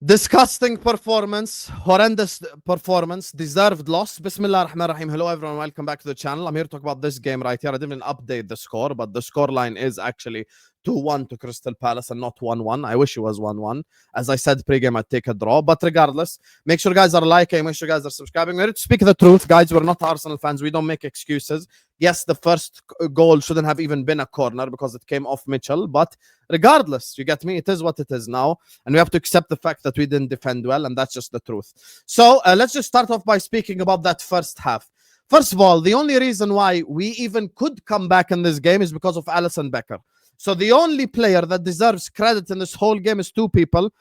Disgusting performance, horrendous performance, deserved loss. Bismillah ar-Rahman ar-Rahim. Hello everyone, welcome back to the channel. I'm here to talk about this game right here. I didn't update the score, but the score line is actually 2-1 to Crystal Palace and not 1-1. I wish it was 1-1. As I said pre-game, I'd take a draw. But regardless, make sure you guys are liking, make sure you guys are subscribing. We're here to speak the truth, guys. We're not Arsenal fans. We don't make excuses. Yes, the first goal shouldn't have even been a corner because it came off Mitchell. But regardless, you get me? It is what it is now. And we have to accept the fact that we didn't defend well. And that's just the truth. So let's just start off by speaking about that first half. First of all, the only reason why we even could come back in this game is because of Alisson Becker. So the only player that deserves credit in this whole game is two people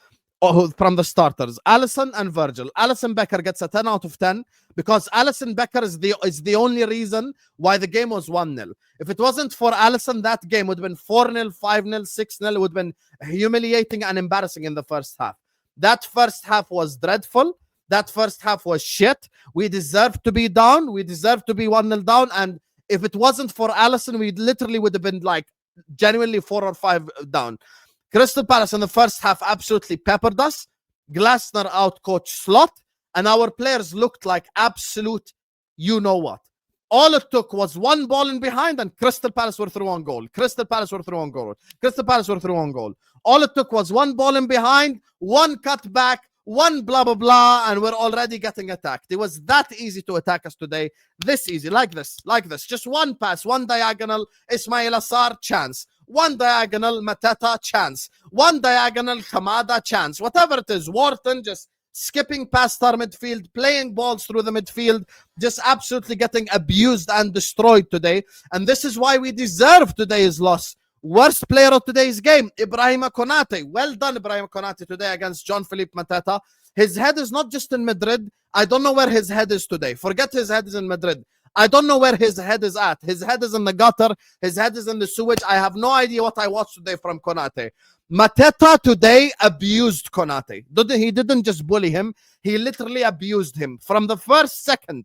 from the starters, Alisson and Virgil. Alisson Becker gets a 10 out of 10 because Alisson Becker is the only reason why the game was 1-0. If it wasn't for Alisson, that game would have been 4-0, 5-0, 6-0. It would have been humiliating and embarrassing in the first half. That first half was dreadful. That first half was shit. We deserved to be down. We deserved to be 1-0 down. And if it wasn't for Alisson, we literally would have been like genuinely 4 or 5 down. Crystal Palace in the first half absolutely peppered us. Glasner out-coached Slot, and our players looked like absolute you-know-what. All it took was one ball in behind, and Crystal Palace were through on goal. Crystal Palace were through on goal. Crystal Palace were through on goal. All it took was one ball in behind, one cut back, one blah, blah, blah, and we're already getting attacked. It was that easy to attack us today. This easy, like this. Just one pass, one diagonal, Ismail Assar, chance. One diagonal, Mateta, chance. One diagonal, Kamada, chance. Whatever it is, Wharton just skipping past our midfield, playing balls through the midfield, just absolutely getting abused and destroyed today. And this is why we deserve today's loss. Worst player of today's game, Ibrahima Konate. Well done, Ibrahima Konate, today against Jean-Philippe Mateta. His head is not just in Madrid. I don't know where his head is today. Forget his head is in Madrid. I don't know where his head is at. His head is in the gutter. His head is in the sewage. I have no idea what I watched today from Konate. Mateta today abused Konate. He didn't just bully him. He literally abused him. From the first second,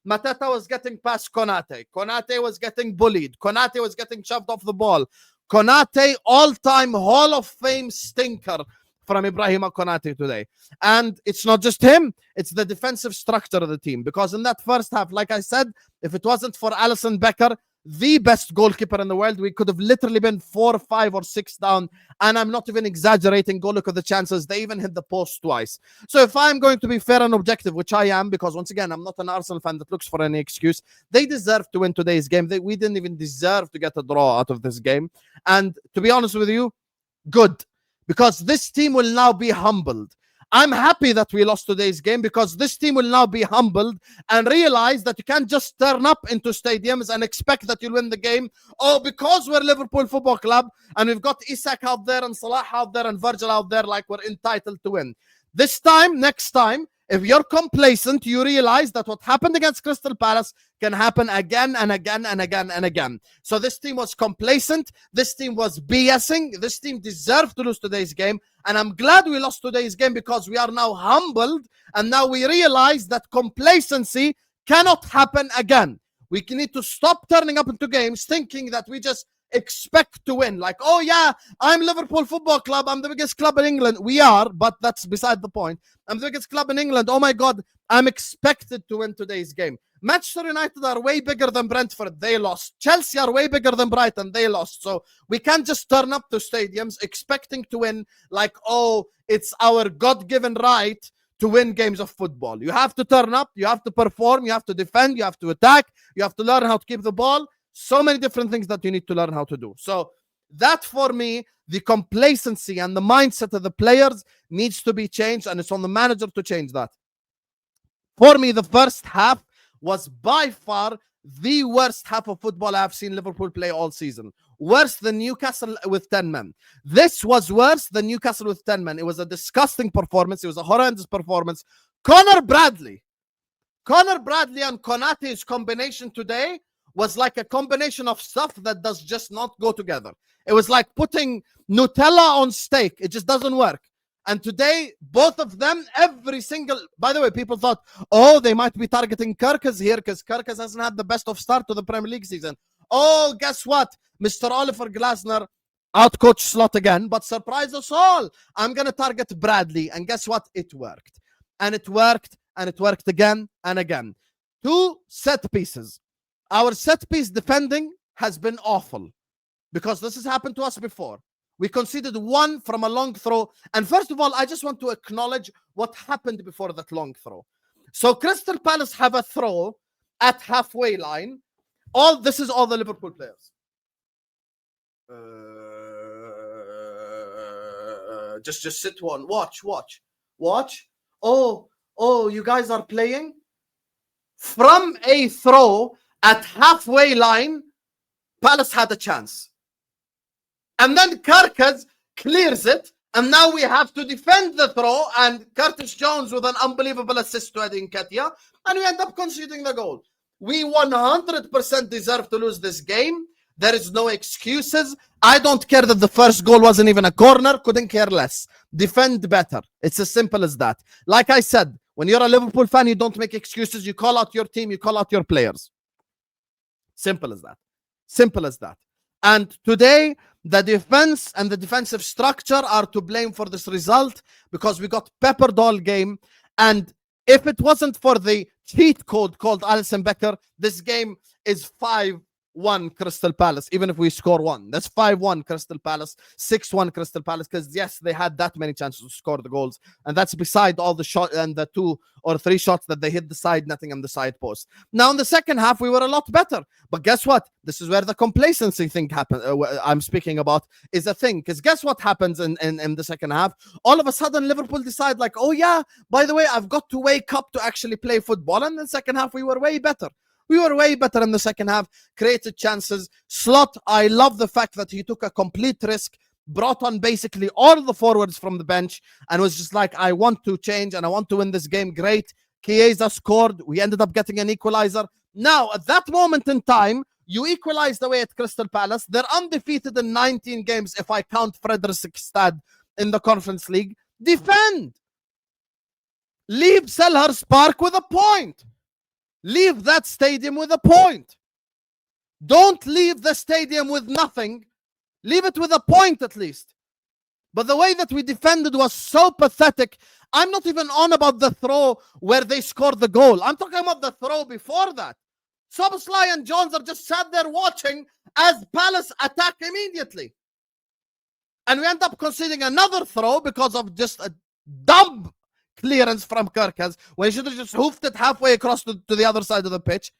Mateta was getting past Konate. Konate was getting bullied. Konate was getting shoved off the ball. Konate, all-time Hall of Fame stinker from Ibrahima Konate today. And it's not just him, it's the defensive structure of the team. Because in that first half, like I said, if it wasn't for Alisson Becker, the best goalkeeper in the world, we could have literally been 4, 5, or 6 down. And I'm not even exaggerating. Go look at the chances. They even hit the post twice. So if I'm going to be fair and objective, which I am, because once again, I'm not an Arsenal fan that looks for any excuse, they deserve to win today's game. We didn't even deserve to get a draw out of this game. And to be honest with you, good. Because this team will now be humbled. I'm happy that we lost today's game because this team will now be humbled and realize that you can't just turn up into stadiums and expect that you'll win the game. Oh, because we're Liverpool Football Club and we've got Isak out there and Salah out there and Virgil out there, like we're entitled to win. This time, next time, if you're complacent, you realize that what happened against Crystal Palace can happen again and again and again and again. So this team was complacent. This team was BSing. This team deserved to lose today's game. And I'm glad we lost today's game because we are now humbled. And now we realize that complacency cannot happen again. We need to stop turning up into games thinking that we just expect to win. Like, oh yeah, I'm Liverpool Football Club. I'm the biggest club in England. We are, but that's beside the point. I'm the biggest club in England. Oh my God, I'm expected to win today's game. Manchester United are way bigger than Brentford. They lost. Chelsea are way bigger than Brighton. They lost. So we can't just turn up to stadiums expecting to win like, oh, it's our God-given right to win games of football. You have to turn up. You have to perform. You have to defend. You have to attack. You have to learn how to keep the ball. So many different things that you need to learn how to do. So that, for me, the complacency and the mindset of the players needs to be changed, and it's on the manager to change that. For me, the first half was by far the worst half of football I have seen Liverpool play all season. Worse than Newcastle with 10 men. This was worse than Newcastle with 10 men. It was a disgusting performance. It was a horrendous performance. Connor Bradley and Konate's combination today was like a combination of stuff that does just not go together. It was like putting Nutella on steak. It just doesn't work. And today, both of them, every single... By the way, people thought, oh, they might be targeting Kerkez here because Kerkez hasn't had the best of start to the Premier League season. Oh, guess what? Mr. Oliver Glasner outcoach Slot again, but surprise us all. I'm going to target Bradley. And guess what? It worked. And it worked, and it worked again and again. 2 set pieces. Our set piece defending has been awful because this has happened to us before. We conceded 1 from a long throw. And first of all, I just want to acknowledge what happened before that long throw. So Crystal Palace have a throw at halfway line. This is all the Liverpool players. Just sit one. Watch. Oh, you guys are playing? From a throw at halfway line, Palace had a chance. And then Karkas clears it. And now we have to defend the throw. And Curtis Jones with an unbelievable assist to Nketiah. And we end up conceding the goal. We 100% deserve to lose this game. There is no excuses. I don't care that the first goal wasn't even a corner. Couldn't care less. Defend better. It's as simple as that. Like I said, when you're a Liverpool fan, you don't make excuses. You call out your team. You call out your players. Simple as that. Simple as that. And today, the defense and the defensive structure are to blame for this result because we got peppered all game. And if it wasn't for the cheat code called Alisson Becker, this game is 5-1 Crystal Palace, even if we score 1. That's 5-1 Crystal Palace, 6-1 Crystal Palace, because yes, they had that many chances to score the goals. And that's beside all the shot and the 2 or 3 shots that they hit the side netting and the side post. Now in the second half, we were a lot better. But guess what? This is where the complacency thing happened. I'm speaking about is a thing. Because guess what happens in the second half? All of a sudden, Liverpool decide like, oh yeah, by the way, I've got to wake up to actually play football. And in the second half, we were way better. We were way better in the second half, created chances. Slot, I love the fact that he took a complete risk, brought on basically all the forwards from the bench, and was just like, I want to change and I want to win this game. Great. Chiesa scored. We ended up getting an equalizer. Now, at that moment in time, you equalized away at Crystal Palace. They're undefeated in 19 games if I count Fredrikstad in the Conference League. Defend. Leave Selhurst Park with a point. Leave that stadium with a point. Don't leave the stadium with nothing. Leave it with a point at least. But the way that we defended was so pathetic. I'm not even on about the throw where they scored the goal. I'm talking about the throw before that. Szoboszlai and Jones are just sat there watching as Palace attack immediately. And we end up conceding another throw because of just a dumb clearance from Karkas, when he should have just hoofed it halfway across to the other side of the pitch.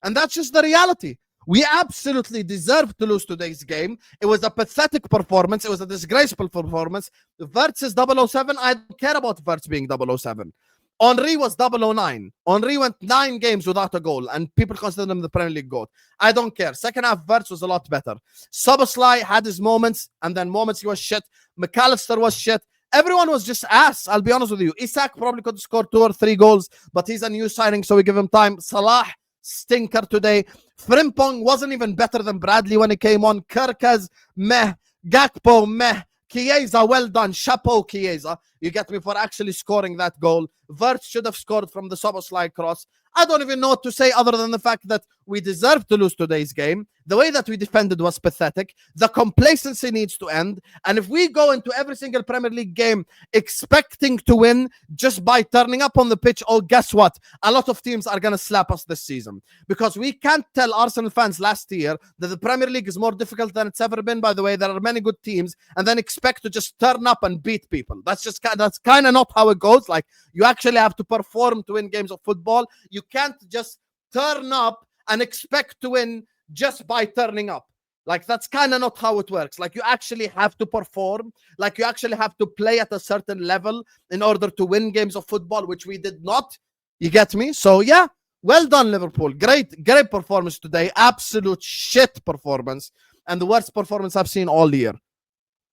And that's just the reality. We absolutely deserved to lose today's game. It was a pathetic performance. It was a disgraceful performance. Wirtz is 007. I don't care about Wirtz being 007. Henry was 009. Henry went 9 games without a goal, and people consider him the Premier League GOAT. I don't care. Second half, Wirtz was a lot better. Szoboszlai had his moments, and then moments he was shit. McAllister was shit. Everyone was just ass, I'll be honest with you. Isak probably could score 2 or 3 goals, but he's a new signing, so we give him time. Salah, stinker today. Frimpong wasn't even better than Bradley when he came on. Kerkez, meh. Gakpo, meh. Chiesa, well done. Chapeau, Chiesa. You get me, for actually scoring that goal. Wirtz should have scored from the Szoboszlai cross. I don't even know what to say other than the fact that we deserved to lose today's game. The way that we defended was pathetic. The complacency needs to end. And if we go into every single Premier League game expecting to win just by turning up on the pitch, oh, guess what? A lot of teams are going to slap us this season. Because we can't tell Arsenal fans last year that the Premier League is more difficult than it's ever been. By the way, there are many good teams, and then expect to just turn up and beat people. That's kind of not how it goes. Like, you actually have to perform to win games of football. You can't just turn up and expect to win just by turning up. Like, that's kind of not how it works. Like, you actually have to perform. Like, you actually have to play at a certain level in order to win games of football, which we did not. You get me? So, yeah, well done, Liverpool. Great performance today. Absolute shit performance. And the worst performance I've seen all year.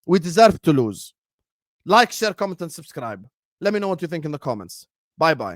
We deserve to lose. Like, share, comment, and subscribe. Let me know what you think in the comments. Bye-bye.